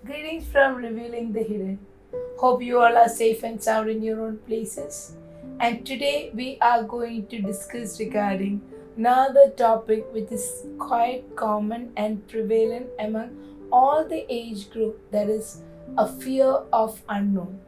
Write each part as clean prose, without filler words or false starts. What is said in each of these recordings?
Greetings from Revealing the Hidden. Hope you all are safe and sound in your own places. And today we are going to discuss regarding another topic which is quite common and prevalent among all the age group, that is a fear of unknown.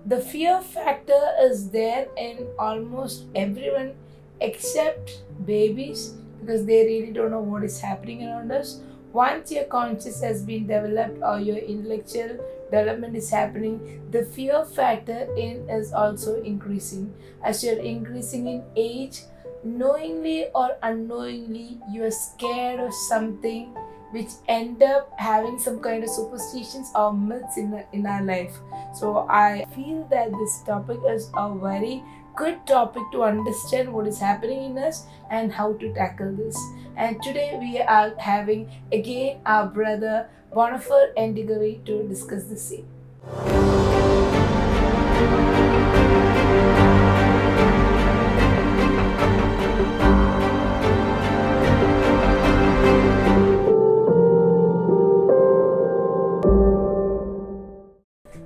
The fear factor is there in almost everyone except babies because they really don't know what is happening around us. Once your conscious has been developed or your intellectual development is happening, the fear factor in is also increasing. As you're increasing in age, knowingly or unknowingly, you are scared of something which end up having some kind of superstitions or myths in our life. So I feel that this topic is a very good topic to understand what is happening in us and how to tackle this. And today we are having again our brother Bonifer Endigari to discuss the same.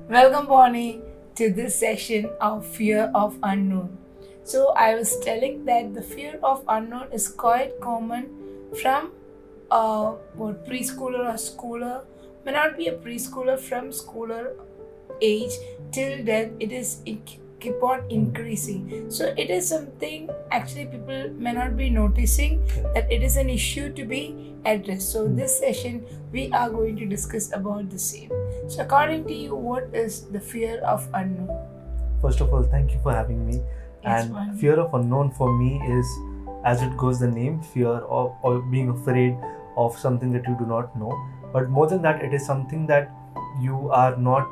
Welcome, Bonnie, to this session of Fear of Unknown. So, I was telling that the fear of unknown is quite common from preschooler or schooler, may not be a preschooler, from schooler age till then it keep on increasing. So it is something actually people may not be noticing that it is an issue to be addressed. So this session we are going to discuss about the same. So according to you, what is the fear of unknown? First of all, thank you for having me. Yes, And one. fear of unknown for me is, as it goes the name, fear of or being afraid of something that you do not know. But more than that, it is something that you are not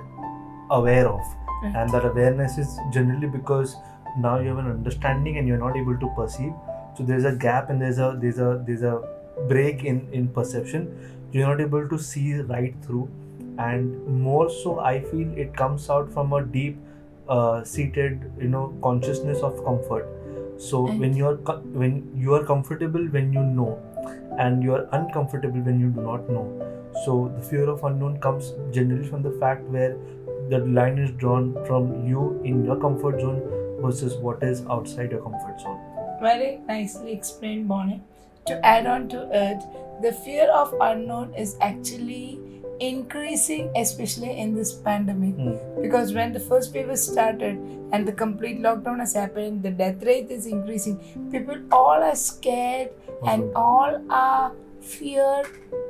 aware of. Right. And that awareness is generally because now you have an understanding and you're not able to perceive. So there's a gap and there's a break in perception. You're not able to see right through. And more so, I feel it comes out from a deep seated consciousness of comfort. So Right. when you are comfortable when you know, and you are uncomfortable when you do not know. So the fear of unknown comes generally from the fact where the line is drawn from you in your comfort zone versus what is outside your comfort zone. Very nicely explained, Bonnie. To add on to it, the fear of unknown is actually increasing, especially in this pandemic. Because when the first wave started and the complete lockdown has happened, the death rate is increasing. People all are scared and all are feared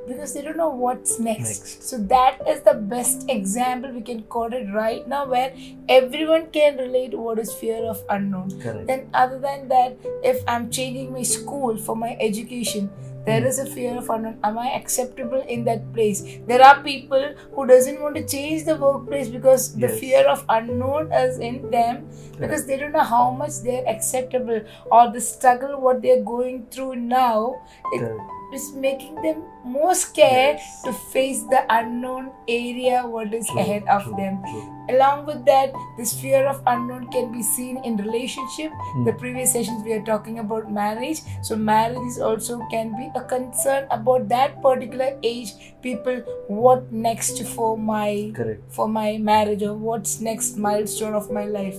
because they don't know what's next. So that is the best example we can quote it right now, where everyone can relate what is fear of unknown. Correct. Then other than that, if I'm changing my school for my education, there is a fear of unknown. Am I acceptable in that place? There are people who doesn't want to change the workplace because the fear of unknown is in them, because they don't know how much they're acceptable, or the struggle what they're going through now. It is making them more scared to face the unknown area what is ahead of them. Along with that, this fear of unknown can be seen in relationship. The previous sessions we are talking about marriage. So marriage is also can be a concern about that particular age people. What next for my marriage, or what's next milestone of my life?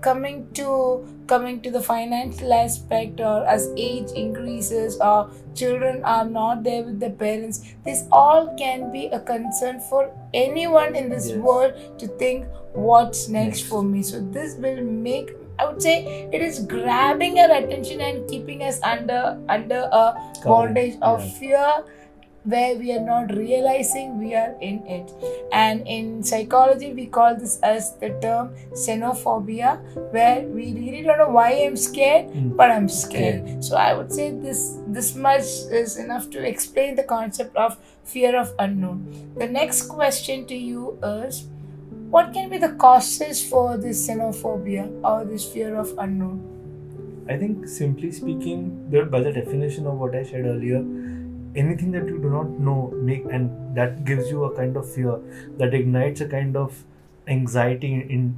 Coming to the financial aspect, or as age increases or children are not there with their parents, this all can be a concern for anyone in this world to think what's next for me. So this will make, I would say, it is grabbing our attention and keeping us under a bondage of fear, where we are not realizing we are in it. And in psychology we call this as the term xenophobia, where we really don't know why I'm scared, but I'm scared. So I would say this much is enough to explain the concept of fear of unknown. The next question to you is, what can be the causes for this xenophobia or this fear of unknown? I think, simply speaking, by the definition of what I said earlier, anything that you do not know and that gives you a kind of fear, that ignites a kind of anxiety in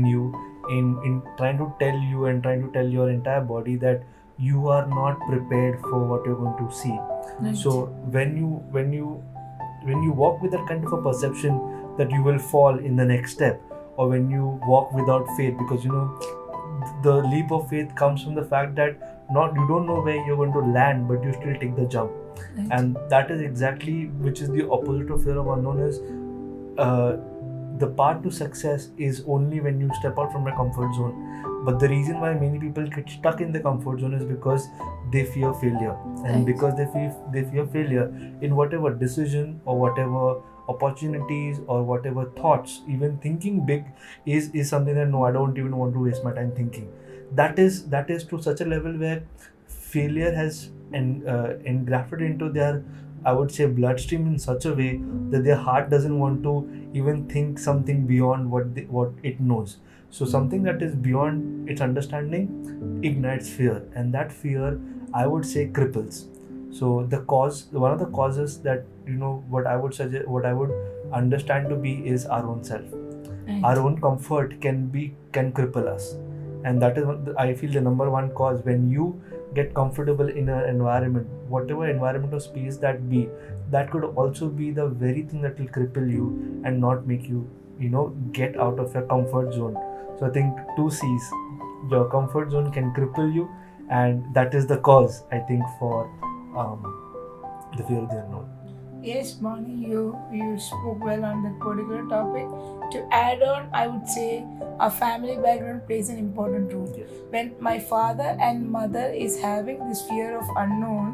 you, in trying to tell you and trying to tell your entire body that you are not prepared for what you're going to see. Right. So when you when you walk with that kind of a perception that you will fall in the next step, or when you walk without faith, because the leap of faith comes from the fact that you don't know where you're going to land, but you still take the jump. Right. And that is exactly which is the opposite of fear of unknown. Is the path to success is only when you step out from your comfort zone. But the reason why many people get stuck in the comfort zone is because they fear failure, and Right. because they fear failure in whatever decision or whatever opportunities or whatever thoughts. Even thinking big is something that no, I don't even want to waste my time thinking. That is to such a level where failure has engrafted into their, I would say, bloodstream in such a way that their heart doesn't want to even think something beyond what it knows. So something that is beyond its understanding ignites fear, and that fear, I would say, cripples. So one of the causes that what I would suggest, what I would understand to be, is our own self. Right. Our own comfort can cripple us, and that is I feel the number one cause. When you get comfortable in an environment, whatever environment or space that be, that could also be the very thing that will cripple you and not make you get out of your comfort zone. So I think 2 C's: your comfort zone can cripple you, and that is the cause, I think, for the fear of the unknown. Yes, Mani, you spoke well on that particular topic. To add on, I would say our family background plays an important role. Yes. When my father and mother is having this fear of unknown,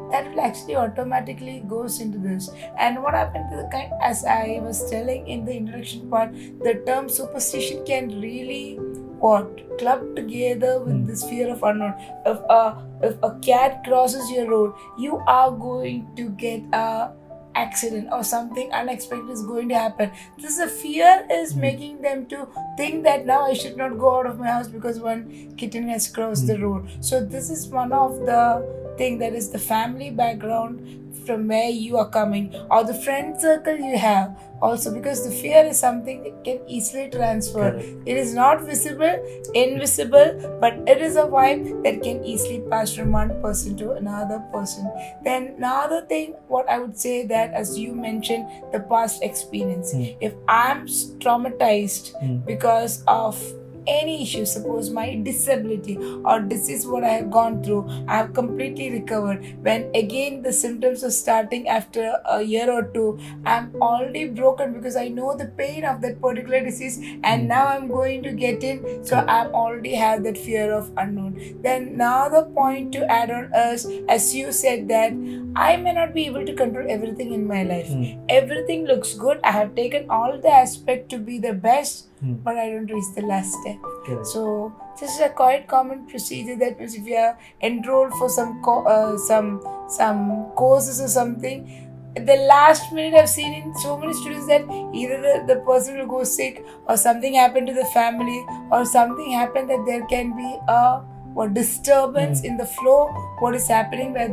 that will actually automatically goes into this. And what happened to the kind, as I was telling in the introduction part, the term superstition can really club together with this fear of unknown. If a cat crosses your road, you are going to get a accident or something unexpected is going to happen. This is a fear is making them to think that now I should not go out of my house because one kitten has crossed the road. So this is one of the thing, that is the family background from where you are coming, or the friend circle you have also, because the fear is something that can easily transfer. Correct. It is not visible, invisible, but it is a vibe that can easily pass from one person to another person. Then another thing, what I would say, that as you mentioned, the past experience. If I'm traumatized because of any issue, suppose my disability or disease what I have gone through, I have completely recovered. When again the symptoms are starting after a year or two, I'm already broken because I know the pain of that particular disease, and now I'm going to get in, so I'm already have that fear of unknown. Then another point to add on is, as you said, that I may not be able to control everything in my life. Everything looks good, I have taken all the aspect to be the best, but I don't reach the last step. Correct. So this is a quite common procedure, that means if you are enrolled for some courses or something, at the last minute I've seen in so many students that either the person will go sick, or something happened to the family, or something happened that there can be a disturbance in the flow, what is happening, where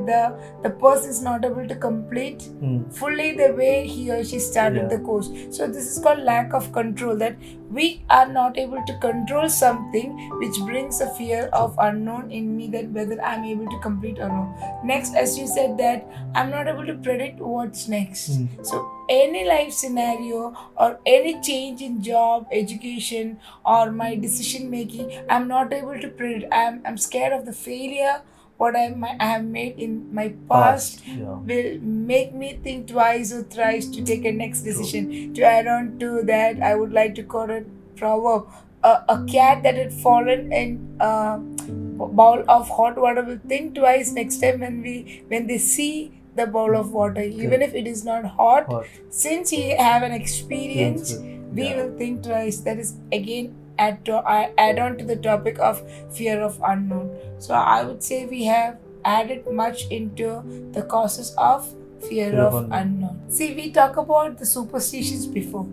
the person is not able to complete fully the way he or she started the course. So this is called lack of control, that we are not able to control something, which brings a fear of unknown in me, that whether I'm able to complete or not. Next, as you said, that I'm not able to predict what's next. So any life scenario or any change in job, education, or my decision making, I'm not able to predict. I'm scared of the failure what I have made in my past will make me think twice or thrice to take a next decision. To add on to that, I would like to quote a proverb: a cat that had fallen in a bowl of hot water will think twice next time when they see the bowl of water, even if it is not hot. Since he have an experience, we will think twice. That is again add on to the topic of fear of unknown. So I would say we have added much into the causes of fear of unknown. See, we talk about the superstitions before.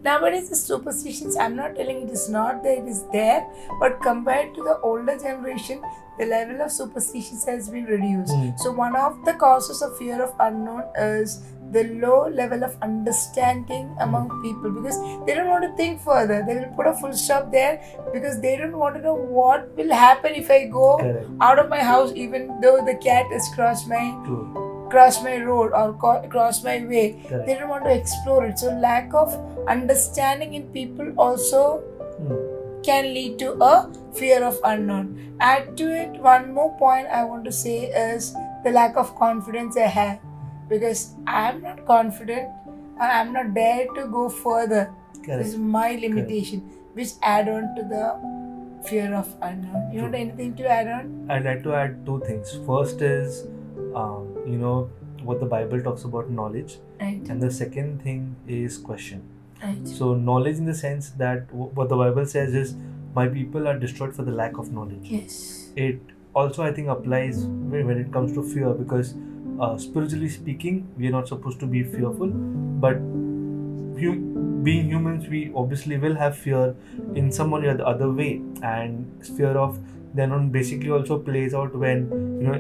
Nowadays, the superstitions, I'm not telling it is not there, it is there, but compared to the older generation, the level of superstitions has been reduced. So one of the causes of fear of unknown is the low level of understanding among people, because they don't want to think further. They will put a full stop there because they don't want to know what will happen if I go out of my house, even though the cat has crossed my cross my road or cross my way. Correct. They don't want to explore it. So lack of understanding in people also can lead to a fear of unknown. Add to it, one more point I want to say is the lack of confidence I have, because I am not confident and I am not there to go further. Correct. This is my limitation, which add on to the fear of unknown. You True. want anything to add on? I'd like to add two things. First is, what the Bible talks about knowledge, Right. and the second thing is question. Right. So knowledge in the sense that what the Bible says is, my people are destroyed for the lack of knowledge. Yes. It also, I think, applies when it comes to fear, because spiritually speaking, we are not supposed to be fearful, but being humans, we obviously will have fear in some or the other way, and fear of then on basically also plays out when,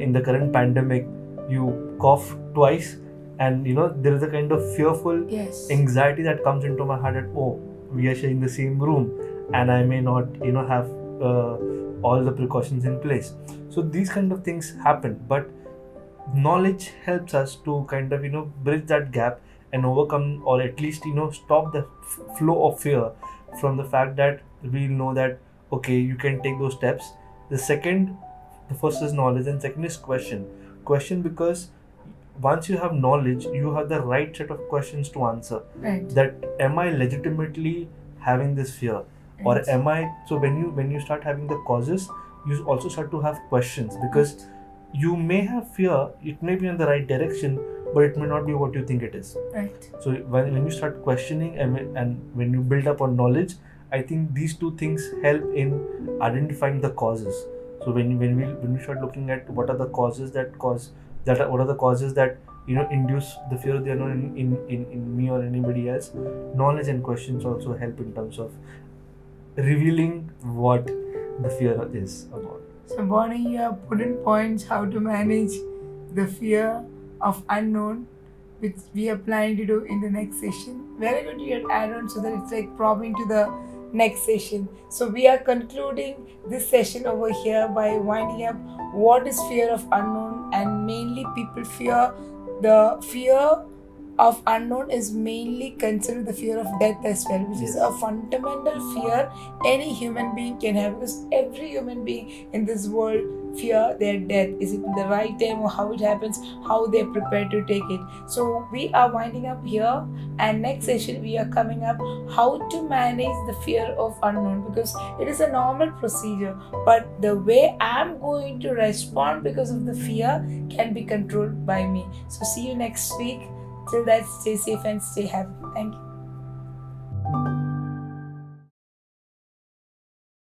in the current pandemic, you cough twice, and there is a kind of fearful Yes. anxiety that comes into my heart that, oh, we are sharing the same room and I may not have all the precautions in place. So these kind of things happen, but knowledge helps us to kind of bridge that gap and overcome, or at least stop the flow of fear from the fact that we know that, okay, you can take those steps. The first is knowledge, and second is question, because once you have knowledge, you have the right set of questions to answer. Right. That, am I legitimately having this fear, or Right. am I? So when you start having the causes, you also start to have questions, because you may have fear, it may be in the right direction, but it may not be what you think it is. Right. So when you start questioning, and when you build up on knowledge, I think these two things help in identifying the causes. So when we start looking at what are the causes what are the causes that induce the fear of the unknown in me or anybody else, knowledge and questions also help in terms of revealing what the fear is about. So Bonnie, you have put in points how to manage the fear of unknown, which we are planning to do in the next session. Very good, you had add on so that it's like probing to the next session. So we are concluding this session over here by winding up what is fear of unknown, and mainly people fear the fear of unknown is mainly considered the fear of death as well, which is a fundamental fear any human being can have, because every human being in this world fear their death. Is it in the right time or how it happens, how they're prepared to take it. So we are winding up here, and next session we are coming up how to manage the fear of unknown, because it is a normal procedure, but the way I'm going to respond because of the fear can be controlled by me. So see you next week. Till that, stay safe and stay happy. Thank you.